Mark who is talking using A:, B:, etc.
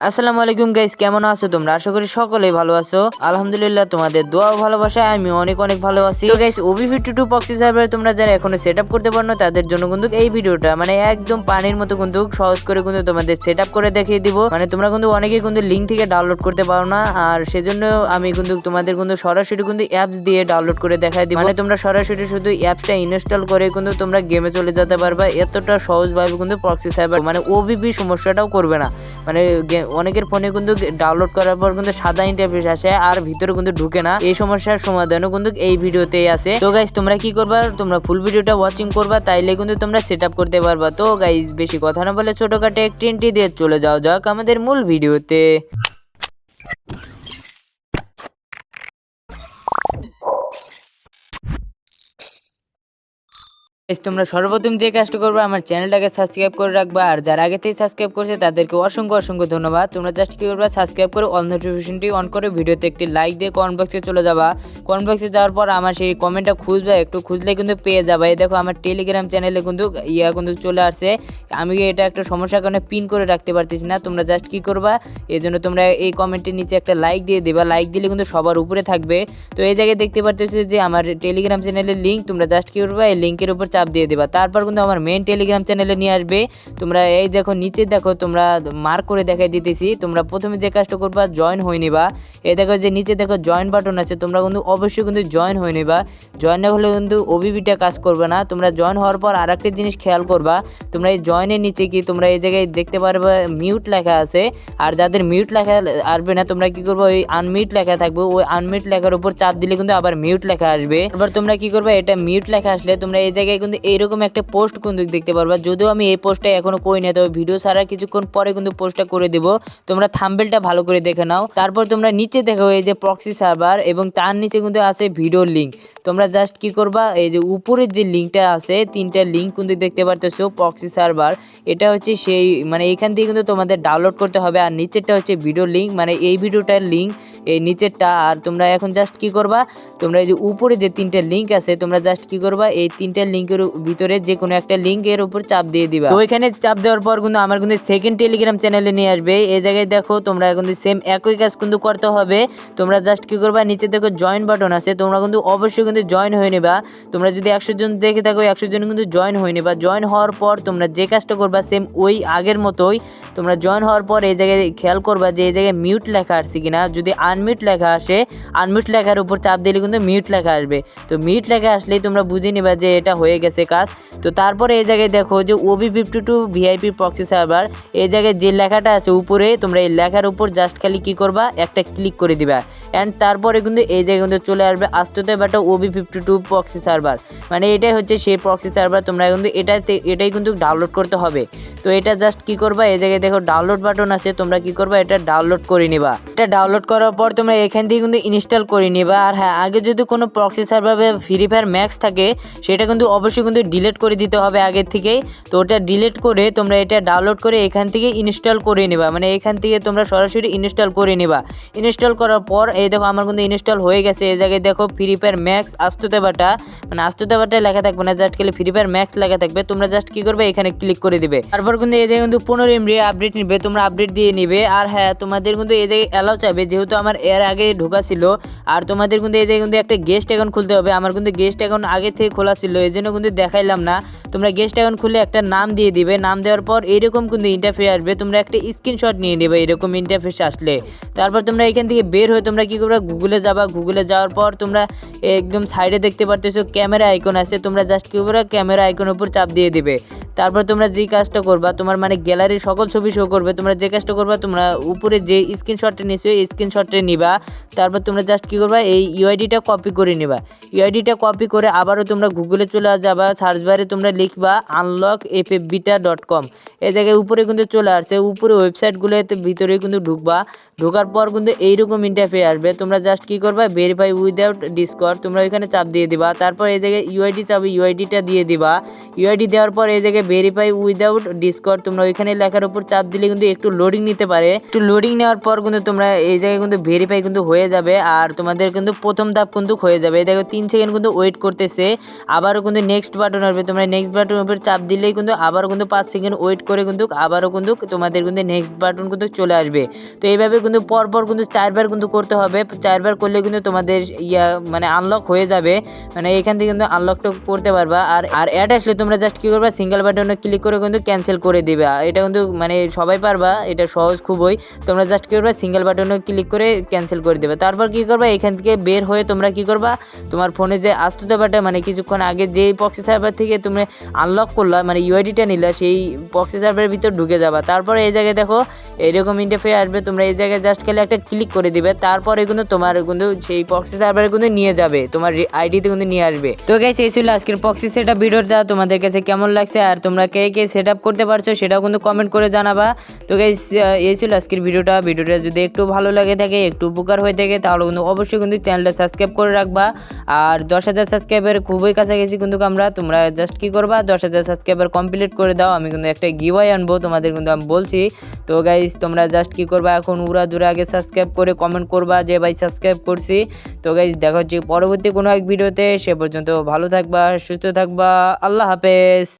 A: আসসালামু আলাইকুম গাইস, কেমন আছো তোমরা? আশা করি সকলেই ভালো আছো। আলহামদুলিল্লাহ, তোমাদের দোয়া ও ভালোবাসায় আমি অনেক অনেক ভালো আছি। তো গাইস, OB52 প্রক্সি সার্ভারে তোমরা যারা এখনো সেটআপ করতে পারো না তাদের জন্য কিন্তু এই ভিডিওটা মানে একদম পানির মতো কিন্তু সহজ করে কিন্তু তোমাদের সেটআপ করে দেখিয়ে দিব। মানে তোমরা কিন্তু অনেকেই কিন্তু লিংক থেকে ডাউনলোড করতে পারো না, আর সেজন্য আমি কিন্তু তোমাদের কিন্তু সরাসরি কিন্তু অ্যাপস দিয়ে ডাউনলোড করে দেখাই দিব। মানে তোমরা সরাসরি শুধু অ্যাপসটা ইনস্টল করে কিন্তু তোমরা গেমে চলে যেতে পারবা। এতটা সহজভাবে কিন্তু প্রক্সি সার্ভার মানে OBP সমস্যাটাও করবে না। মানে অনেকের ফোনে কিন্তু ডাউনলোড করার পর কিন্তু সাদা ইন্টারফেস আসে আর ভিতরে কিন্তু ঢুকে না। এই সমস্যার সমাধানও কিন্তু এই ভিডিওতেই আছে। তো গাইস, তোমরা কি করবা, তোমরা ফুল ভিডিওটা ওয়াচিং করবা, তাইলে কিন্তু তোমরা সেটআপ করতে পারবা। তো গাইস, বেশি কথা না বলে ছোটখাটো একটি এন্ট্রি দিয়ে চলে যাক আমাদের মূল ভিডিওতে। তোমরা সর্বপ্রথম যে কাজটা করবে আমার চ্যানেলটাকে সাবস্ক্রাইব করে রাখবা, আর যারা আগে থেকে সাবস্ক্রাইব করছে তাদেরকে অসংখ্য অসংখ্য ধন্যবাদ। তোমরা জাস্ট কি করবা, সাবস্ক্রাইব করে অল নোটিফিকেশনটি অন করে ভিডিওতে একটি লাইক দিয়ে কমেন্ট বক্সে চলে যাবা। কমেন্ট বক্সে যাওয়ার পর আমার সেই কমেন্টটা খুঁজবা, একটু খুঁজলে কিন্তু পেয়ে যাবা। এই দেখো আমার টেলিগ্রাম চ্যানেলে কিন্তু কিন্তু চলে আসছে। আমি এটা একটা সমস্যার কারণে পিন করে রাখতে পারতেছি না। তোমরা জাস্ট কি করবা, এই জন্য তোমরা এই কমেন্টের নিচে একটা লাইক দিয়ে দেবা। লাইক দিলে কিন্তু সবার উপরে থাকবে। তো এই জায়গায় দেখতে পারতেছো যে আমার টেলিগ্রাম চ্যানেলের লিঙ্ক। তোমরা জাস্ট কি করবা, এই লিঙ্কের উপর চাপ দিয়ে দেবা। তারপর কিন্তু আমার মেন টেলিগ্রাম চ্যানেলে নিয়ে আসবে। তোমরা এই দেখো নিচে দেখো, তোমরা মার্ক করে দেখাই দিতেছি। তোমরা প্রথমে যে কাজটা করবা, জয়েন হয়ে নিবা। এই দেখো যে নিচে দেখো জয়েন বাটন আছে, তোমরা কিন্তু অবশ্যই কিন্তু জয়েন হয়ে নিবা। জয়েন না হলে কিন্তু OBPটা কাজ করবে না। তোমরা জয়েন হওয়ার পর আর একটা জিনিস খেয়াল করবা, তোমরা এই জয়েনের নিচে কি তোমরা এই জায়গায় দেখতে পারবা মিউট লেখা আছে। আর যাদের মিউট লেখা আসবে না, তোমরা কি করবো, ওই আনমিউট লেখা থাকবে, ওই আনমিউট লেখার উপর চাপ দিলে কিন্তু আবার মিউট লেখা আসবে। এবার তোমরা কি করবে, এটা মিউট লেখা আসলে তোমরা এই জায়গায় কিন্তু এইরকম একটা পোস্ট কিন্তু দেখতে পারবা। যদিও আমি এই পোস্টটা এখনো করি না, তবে ভিডিও ছাড়া কিছুক্ষণ পরে কিন্তু পোস্টটা করে দেব। তোমরা থাম্বনেলটা ভালো করে দেখে নাও। তারপর তোমরা নিচে দেখো এই যে প্রক্সি সার্ভার, এবং তার নিচে কিন্তু আছে ভিডিওর লিঙ্ক। তোমরা জাস্ট কি করবা, এই যে উপরের যে লিঙ্কটা আছে, তিনটা লিঙ্ক কিন্তু দেখতে পারতেছো প্রক্সি সার্ভার। এটা হচ্ছে সেই মানে এখান থেকে কিন্তু তোমাদের ডাউনলোড করতে হবে। আর নিচেরটা হচ্ছে ভিডিও লিঙ্ক, মানে এই ভিডিওটার লিঙ্ক এই নিচেরটা। আর তোমরা এখন জাস্ট কি করবা, তোমরা এই যে উপরে যে তিনটা লিঙ্ক আছে, তোমরা জাস্ট কি করবা, এই তিনটা লিঙ্কের ভিতরে যে কোনো একটা লিঙ্কের উপর চাপ দিয়ে দিবা। তো এখানে চাপ দেওয়ার পর কিন্তু আমার কিন্তু সেকেন্ড টেলিগ্রাম চ্যানেলে নিয়ে আসবে। এই জায়গায় দেখো তোমরা কিন্তু সেম একই কাজ কিন্তু করতে হবে। তোমরা জাস্ট কি করবা, নিচে দেখো জয়েন বাটন আছে, তোমরা কিন্তু অবশ্যই কিন্তু জয়েন হয়ে নেবা। তোমরা যদি 100 জন দেখে থাকো, 100 জন কিন্তু জয়েন হয়ে নেবা। জয়েন হওয়ার পর তোমরা যে কাজটা করবা সেম ওই আগের মতোই। তোমরা জয়েন হওয়ার পর এই জায়গায় খেয়াল করবা যে এই জায়গায় মিউট লেখা আসছে কিনা। যদি আনমিউট লেখা আসে, আনমিউট লেখার উপর চাপ দিলে কিন্তু মিউট লেখা আসবে। তো মিউট লেখা আসলেই তোমরা বুঝে নিবা যে এটা হয়ে গেছে কাজ। তো তারপরে এই জায়গায় দেখো যে OB52 VIP প্রক্সি সার্ভার, এই জায়গায় যে লেখাটা আছে উপরে, তোমরা এই লেখার উপর জাস্ট খালি কি করবা, একটা ক্লিক করে দিবা। অ্যান্ড তারপরে কিন্তু এই জায়গায় কিন্তু চলে আসবে আস্তে বাটা OB52 প্রক্সি সার্ভার। মানে এটাই হচ্ছে সেই প্রক্সি সার্ভার। তোমরা কিন্তু এটাই কিন্তু ডাউনলোড করতে হবে। তো এটা জাস্ট কি করবা, এই জায়গায় দেখো ডাউনলোড বাটন আছে, তোমরা কি করবা, এটা ডাউনলোড করে নিবা। এটা ডাউনলোড করার পর তোমরা এখান থেকে কিন্তু ইনস্টল করে নিবা। আর হ্যাঁ, আগে যদি কোনো প্রক্সি সার্ভার বা ফ্রি ফায়ার ম্যাক্স থাকে, সেটা কিন্তু অবশ্যই কিন্তু ডিলিট করে দিতে হবে আগের থেকেই। তো ওটা ডিলিট করে তোমরা এটা ডাউনলোড করে এখান থেকে ইনস্টল করে নিবা। মানে এখান থেকে তোমরা সরাসরি ইনস্টল করে নিবা। ইনস্টল করার পর এই দেখো আমার কিন্তু ইনস্টল হয়ে গেছে। এই জায়গায় দেখো ফ্রি ফায়ার ম্যাক্স আস্তুতে বাটা, মানে আস্তুতে বাটায় লেখা থাকবে না, জাস্ট খালি ফ্রি ফায়ার ম্যাক্স লেখা থাকবে। তোমরা জাস্ট কি করবে, এখানে ক্লিক করে দিবে। তারপর কিন্তু এই জায়গায় কিন্তু 15 MB আপডেট নিবে, তোমরা আপডেট দিয়ে নিবে। আর হ্যাঁ, তোমাদের কিন্তু এই জায়গায় অ্যালাউ চাইবে, যেহেতু আমার এর আগে ঢোকা ছিল। আর তোমাদের কিন্তু এই জায়গায় কিন্তু একটা গেস্ট অ্যাকাউন্ট খুলতে হবে। আমার কিন্তু গেস্ট অ্যাকাউন্ট আগে থেকে খোলা ছিল, এই জন্য কিন্তু দেখাইলাম না। তোমরা গেস্ট অ্যাকাউন্ট খুলে একটা নাম দিয়ে দিবে। নাম দেওয়ার পর এরকম কিন্তু ইন্টারফেস আসবে, তোমরা একটা স্ক্রিনশট নিয়ে নেবে এরকম ইন্টারফেস আসলে। তারপর তোমরা এখান থেকে বের হয়ে তোমরা কি করবে, গুগলে যাবা। গুগলে যাওয়ার পর তোমরা একদম সাইডে দেখতে পারতেছো ক্যামেরা আইকন আছে, তোমরা জাস্ট কি করবে, ক্যামেরা আইকনের উপর চাপ দিয়ে দিবে। তারপর তোমরা যে কাজটা করবা, তোমার মানে গ্যালারির সকল ছবি শো করবে। তোমরা যে কাজটা করবা, তোমরা উপরে যে স্ক্রিনশটটা নিয়েছো এই স্ক্রিনশটটা নিবা। তারপর তোমরা জাস্ট কি করবা, এই ইউআইডিটা কপি করে নিবা। ইউআইডিটা কপি করে আবারও তোমরা গুগলে চলে যাবা। সার্চ বারে তোমরা লিখবা unlockffbeta.com। এই জায়গায় উপরে কিন্তু চলে আসছে, উপরে ওয়েবসাইটগুলোতে ভিতরে কিন্তু ঢুকবা। ঢোকার পর কিন্তু এইরকম ইন্টারফেস আসবে। তোমরা জাস্ট কি করবা, ভেরিফাই উইদাউট ডিসকর্ড, তোমরা ওইখানে চাপ দিয়ে দিবা। তারপর এই জায়গায় ইউআইডি চাবে, ইউআইডিটা দিয়ে দিবা। ইউআইডি দেওয়ার পর এই জায়গায় ভেরিফাই উইদাউট ডিসকর্ড, তোমরা ওইখানে লেখার উপর চাপ দিলে কিন্তু একটু লোডিং নিতে পারে। একটু লোডিং নেওয়ার পর কিন্তু তোমরা এই জায়গায় কিন্তু ভেরিফাই কিন্তু হয়ে যাবে। আর তোমাদের কিন্তু প্রথম ধাপ কিন্তু হয়ে যাবে। এই দেখো 3 সেকেন্ড কিন্তু ওয়েট করতেছে। আবারও কিন্তু নেক্সট বাটন আসবে, তোমরা নেক্সট নেক্সট বাটনের উপর চাপ দিলেই কিন্তু আবারও কিন্তু 5 সেকেন্ড ওয়েট করে কিন্তু আবারও কিন্তু তোমাদের কিন্তু নেক্সট বাটন কিন্তু চলে আসবে। তো এইভাবে কিন্তু পরপর কিন্তু 4বার কিন্তু করতে হবে। 4বার করলে কিন্তু তোমাদের মানে আনলক হয়ে যাবে, মানে এখান থেকে কিন্তু আনলকটা করতে পারবা। আর অ্যাড আসলে তোমরা জাস্ট কি করবা, সিঙ্গেল বাটনে ক্লিক করে কিন্তু ক্যান্সেল করে দিবে। এটা কিন্তু মানে সবাই পারবা, এটা সহজ খুবই। তোমরা জাস্ট কি করবা, সিঙ্গেল বাটনে ক্লিক করে ক্যান্সেল করে দেবে। তারপর কি করবা, এখান থেকে বের হয়ে তোমরা কি করবা, তোমার ফোনে যে আস্তুতে বাটা মানে কিছুক্ষণ আগে যে প্রক্সি সার্ভার থেকে তুমি আনলক করলা মানে ইউআইডিটা নিলা, সেই প্রক্সি সার্ভারের ভিতর ঢুকে যাবা। তারপরে এই জায়গায় দেখো এরকম ইন্টারফেস আসবে, তোমরা এই জায়গায় জাস্ট খালি একটা ক্লিক করে দিবে। তারপরে কিন্তু তোমার কিন্তু সেই প্রক্সি সার্ভারে কিন্তু নিয়ে যাবে, তোমার আইডিতে কিন্তু নিয়ে আসবে। তো গাইস এই ছিল আজকের প্রক্সি সেটআপ ভিডিওটা। তোমাদের কাছে কেমন লাগছে আর তোমরা কে কে সেটআপ করতে পারছো সেটাও কিন্তু কমেন্ট করে জানাবা। তো গাইস এই ছিল আজকের ভিডিওটা যদি একটু ভালো লাগে থাকে, একটু উপকার হয়ে থাকে, তাহলে কিন্তু অবশ্যই কিন্তু চ্যানেলটা সাবস্ক্রাইব করে রাখবা। আর 10,000 সাবস্ক্রাইবার খুবই কাছাকাছি কিন্তু আমরা, তোমরা জাস্ট কি করবা, 10,000 সাবস্ক্রাইবার কমপ্লিট করে দাও, আমি কিন্তু একটা গিভওয়ে আনবো তোমাদের কিন্তু আমি বলছি। তো গাইস তোমরা জাস্ট কি করবা, এখন উড়া দুরা আগে সাবস্ক্রাইব করে কমেন্ট করবা যে ভাই সাবস্ক্রাইব করছি। তো গাইস দেখা হচ্ছে পরবর্তী কোনো এক ভিডিওতে, সে পর্যন্ত ভালো থাকবা, সুস্থ থাকবা, আল্লাহ হাফেজ।